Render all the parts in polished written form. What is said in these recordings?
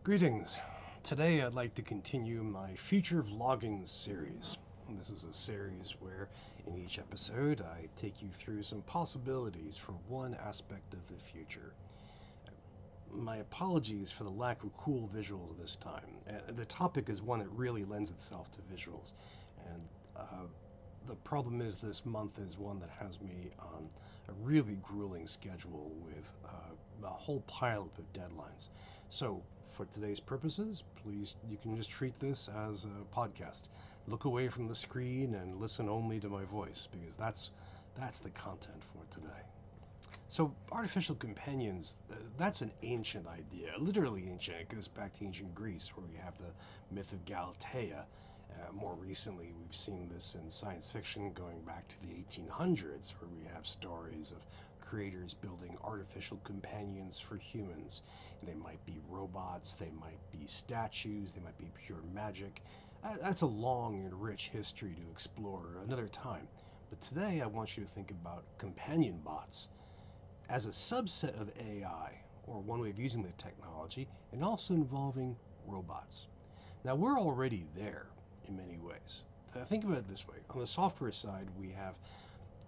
Greetings. Today I'd like to continue my future vlogging series. This is a series where in each episode I take you through some possibilities for one aspect of the future. My apologies for the lack of cool visuals this time. The topic is one that really lends itself to visuals, and the problem is this month is one that has me on a really grueling schedule with a whole pile of deadlines. So, for today's purposes, please, you can just treat this as a podcast. Look away from the screen and listen only to my voice because that's the content for today. So, artificial companions, that's an ancient idea, literally ancient. It goes back to ancient Greece, where we have the myth of Galatea. More recently, we've seen this in science fiction going back to the 1800s, where we have stories of creators building artificial companions for humans. They might be robots, they might be statues, they might be pure magic. That's a long and rich history to explore another time. But today, I want you to think about companion bots as a subset of AI, or one way of using the technology, and also involving robots. Now, we're already there in many ways. Think about it this way. On the software side, we have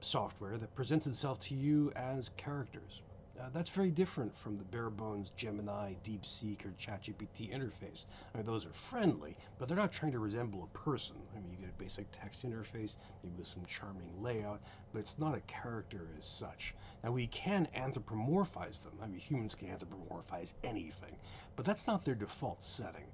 software that presents itself to you as characters. That's very different from the bare bones Gemini, DeepSeek, or ChatGPT interface. I mean, those are friendly, but they're not trying to resemble a person. I mean, you get a basic text interface, maybe with some charming layout, but it's not a character as such. Now, we can anthropomorphize them. I mean, humans can anthropomorphize anything, but that's not their default setting.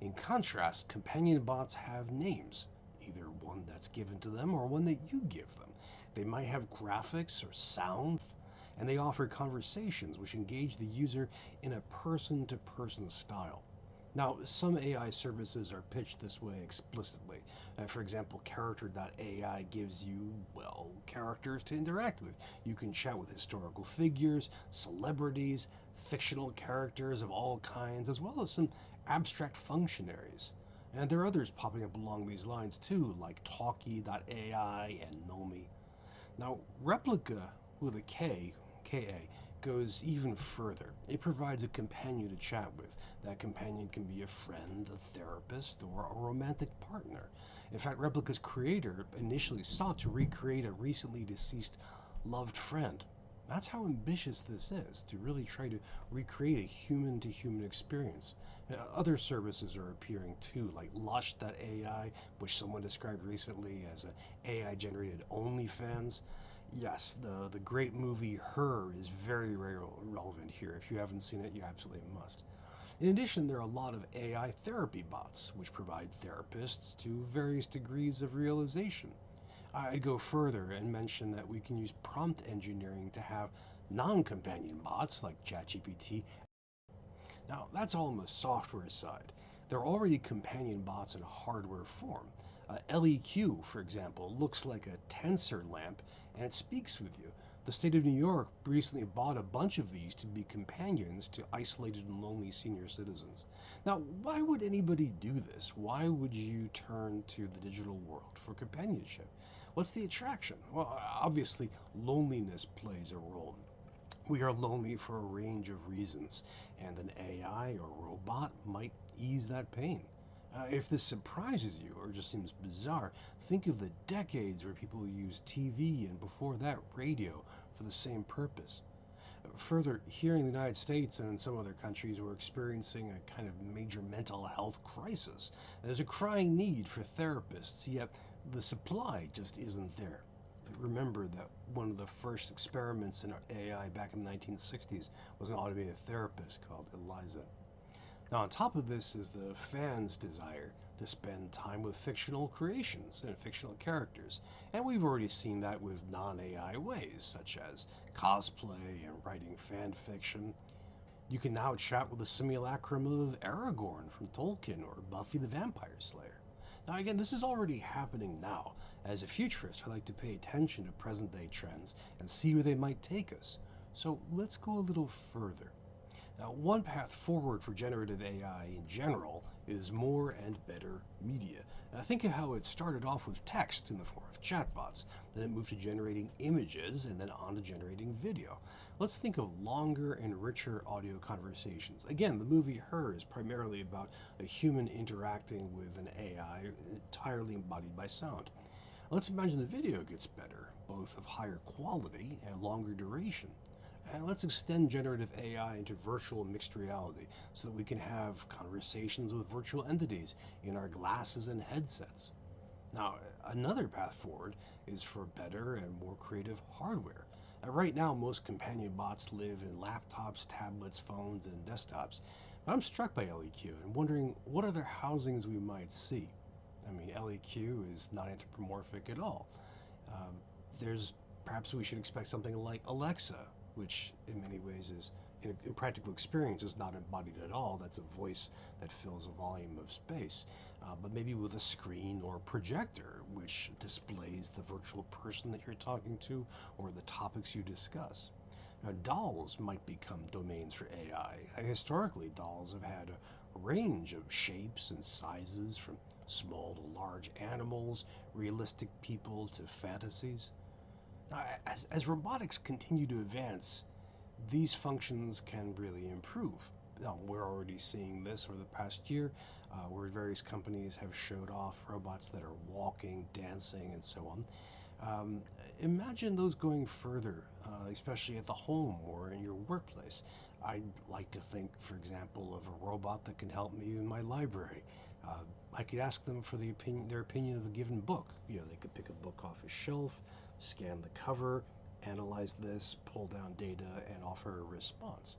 In contrast, companion bots have names, either one that's given to them or one that you give them. They might have graphics or sound, and they offer conversations which engage the user in a person to person style. Now, some AI services are pitched this way explicitly. For example, character.ai gives you, well, characters to interact with. You can chat with historical figures, celebrities, fictional characters of all kinds, as well as some abstract functionaries. And there are others popping up along these lines too, like Talkie.ai and Nomi. Now, Replica with a K, KA, goes even further. It provides a companion to chat with. That companion can be a friend, a therapist, or a romantic partner. In fact, Replica's creator initially sought to recreate a recently deceased loved friend. That's how ambitious this is, to really try to recreate a human to human experience. Other services are appearing too, like Lush.ai, which someone described recently as an AI generated OnlyFans. Yes, the great movie Her is very, very relevant here. If you haven't seen it, you absolutely must. In addition, there are a lot of AI therapy bots, which provide therapists to various degrees of realization. I'd go further and mention that we can use prompt engineering to have non companion bots like ChatGPT. Now, that's all on the software side. There are already companion bots in hardware form. LEQ, for example, looks like a tensor lamp and it speaks with you. The state of New York recently bought a bunch of these to be companions to isolated and lonely senior citizens. Now, why would anybody do this? Why would you turn to the digital world for companionship? What's the attraction? Well, obviously, loneliness plays a role. We are lonely for a range of reasons, and an AI or robot might ease that pain. If this surprises you or just seems bizarre, think of the decades where people used TV and before that radio for the same purpose. Further, here in the United States and in some other countries, we're experiencing a kind of major mental health crisis. There's a crying need for therapists, yet the supply just isn't there. Remember that one of the first experiments in AI back in the 1960s was an automated therapist called Eliza. Now, on top of this is the fans' desire to spend time with fictional creations and fictional characters, and we've already seen that with non AI ways, such as cosplay and writing fan fiction. You can now chat with a simulacrum of Aragorn from Tolkien or Buffy the Vampire Slayer. Now, again, this is already happening now. As a futurist, I like to pay attention to present day trends and see where they might take us. So let's go a little further. Now, one path forward for generative AI in general is more and better media. Think of how it started off with text in the form of chatbots, then it moved to generating images, and then on to generating video. Let's think of longer and richer audio conversations. Again, the movie Her is primarily about a human interacting with an AI entirely embodied by sound. Let's imagine the video gets better, both of higher quality and longer duration. And let's extend generative AI into virtual mixed reality so that we can have conversations with virtual entities in our glasses and headsets. Now, another path forward is for better and more creative hardware. Right now, most companion bots live in laptops, tablets, phones, and desktops. But I'm struck by LEQ and wondering what other housings we might see. I mean, LEQ is not anthropomorphic at all. Um, there's Perhaps we should expect something like Alexa, which in many ways is in practical experience is not embodied at all. That's a voice that fills a volume of space, but maybe with a screen or projector, which displays the virtual person that you're talking to or the topics you discuss. Now, dolls might become domains for AI. Historically, dolls have had a range of shapes and sizes, from small to large animals, realistic people to fantasies. As robotics continue to advance, these functions can really improve. Now, we're already seeing this over the past year, where various companies have showed off robots that are walking, dancing, and so on. Imagine those going further, especially at the home or in your workplace. I'd like to think, for example, of a robot that can help me in my library. I could ask them for their opinion of a given book. They could pick a book off a shelf, scan the cover, analyze this, pull down data, and offer a response.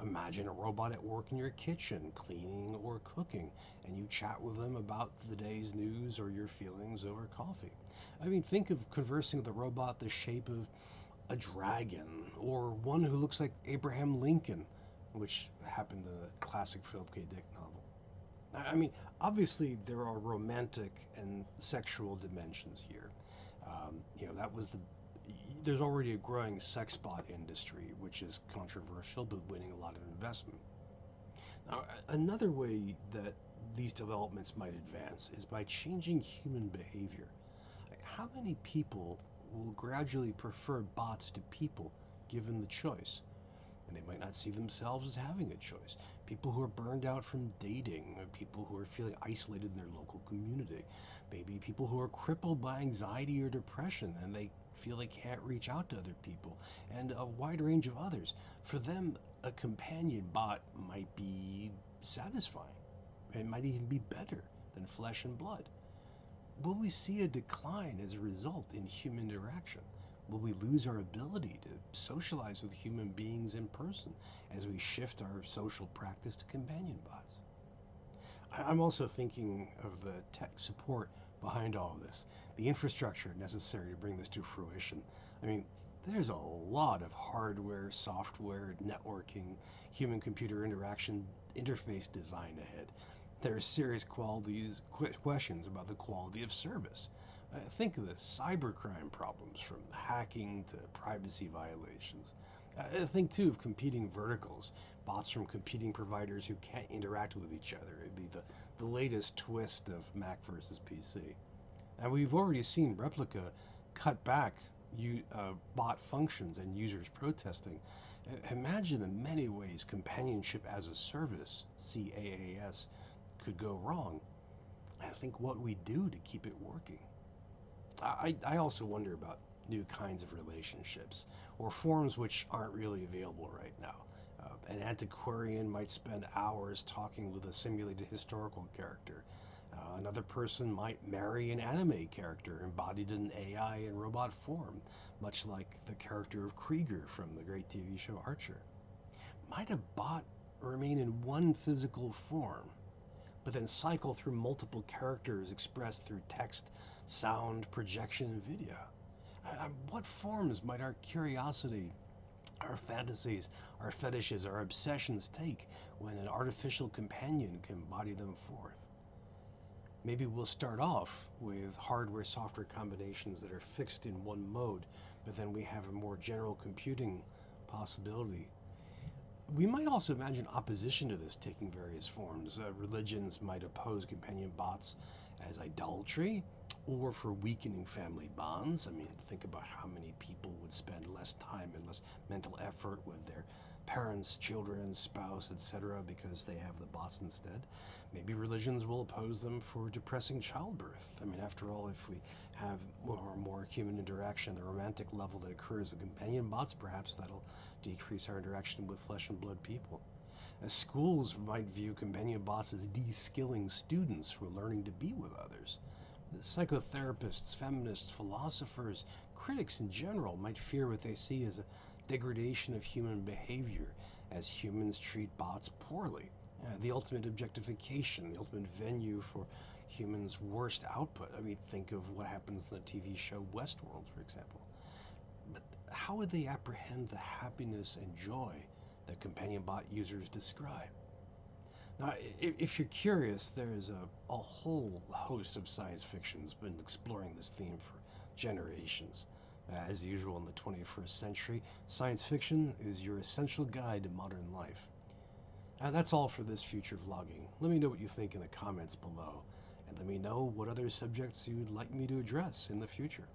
Imagine a robot at work in your kitchen, cleaning or cooking, and you chat with them about the day's news or your feelings over coffee. I mean, think of conversing with a robot the shape of a dragon, or one who looks like Abraham Lincoln, which happened in the classic Philip K. Dick novel. I mean, obviously there are romantic and sexual dimensions here. That was there's already a growing sex bot industry, which is controversial but winning a lot of investment. Now, another way that these developments might advance is by changing human behavior. Like, how many people will gradually prefer bots to people given the choice? And they might not see themselves as having a choice. People who are burned out from dating, or people who are feeling isolated in their local community, maybe people who are crippled by anxiety or depression and they feel they can't reach out to other people, and a wide range of others. For them, a companion bot might be satisfying. It might even be better than flesh and blood. Will we see a decline as a result in human interaction? Will we lose our ability to socialize with human beings in person as we shift our social practice to companion bots? I'm also thinking of the tech support behind all of this, the infrastructure necessary to bring this to fruition. I mean, there's a lot of hardware, software, networking, human computer interaction, interface design ahead. There are serious questions about the quality of service. Think of the cybercrime problems, from hacking to privacy violations. Think too of competing verticals, bots from competing providers who can't interact with each other. It'd be the latest twist of Mac versus PC. And we've already seen Replica cut back bot functions and users protesting. Imagine in many ways Companionship as a Service, CaaS, could go wrong. I think what we do to keep it working. I also wonder about new kinds of relationships, or forms which aren't really available right now. An antiquarian might spend hours talking with a simulated historical character. Another person might marry an anime character embodied in AI and robot form, much like the character of Krieger from the great TV show Archer. Might a bot remain in one physical form, but then cycle through multiple characters expressed through text, sound, projection, and video? What forms might our curiosity, our fantasies, our fetishes, our obsessions take when an artificial companion can embody them forth? Maybe we'll start off with hardware-software combinations that are fixed in one mode, but then we have a more general computing possibility. We might also imagine opposition to this taking various forms. Religions might oppose companion bots as idolatry or for weakening family bonds. I mean, think about how many people would spend less time and less mental effort with their parents, children, spouse, etc., because they have the bots instead. Maybe religions will oppose them for depressing childbirth. I mean, after all, if we have more human interaction, the romantic level that occurs in companion bots, perhaps that'll decrease our interaction with flesh and blood people. Schools might view companion bots as de-skilling students who are learning to be with others. The psychotherapists, feminists, philosophers, critics in general might fear what they see as a degradation of human behavior as humans treat bots poorly. The ultimate objectification, the ultimate venue for humans' worst output. I mean, think of what happens in the TV show Westworld, for example. But how would they apprehend the happiness and joy that companion bot users describe? Now, if you're curious, there's a whole host of science fiction's been exploring this theme for generations. As usual in the 21st century, science fiction is your essential guide to modern life. And that's all for this future vlogging. Let me know what you think in the comments below, and let me know what other subjects you'd like me to address in the future.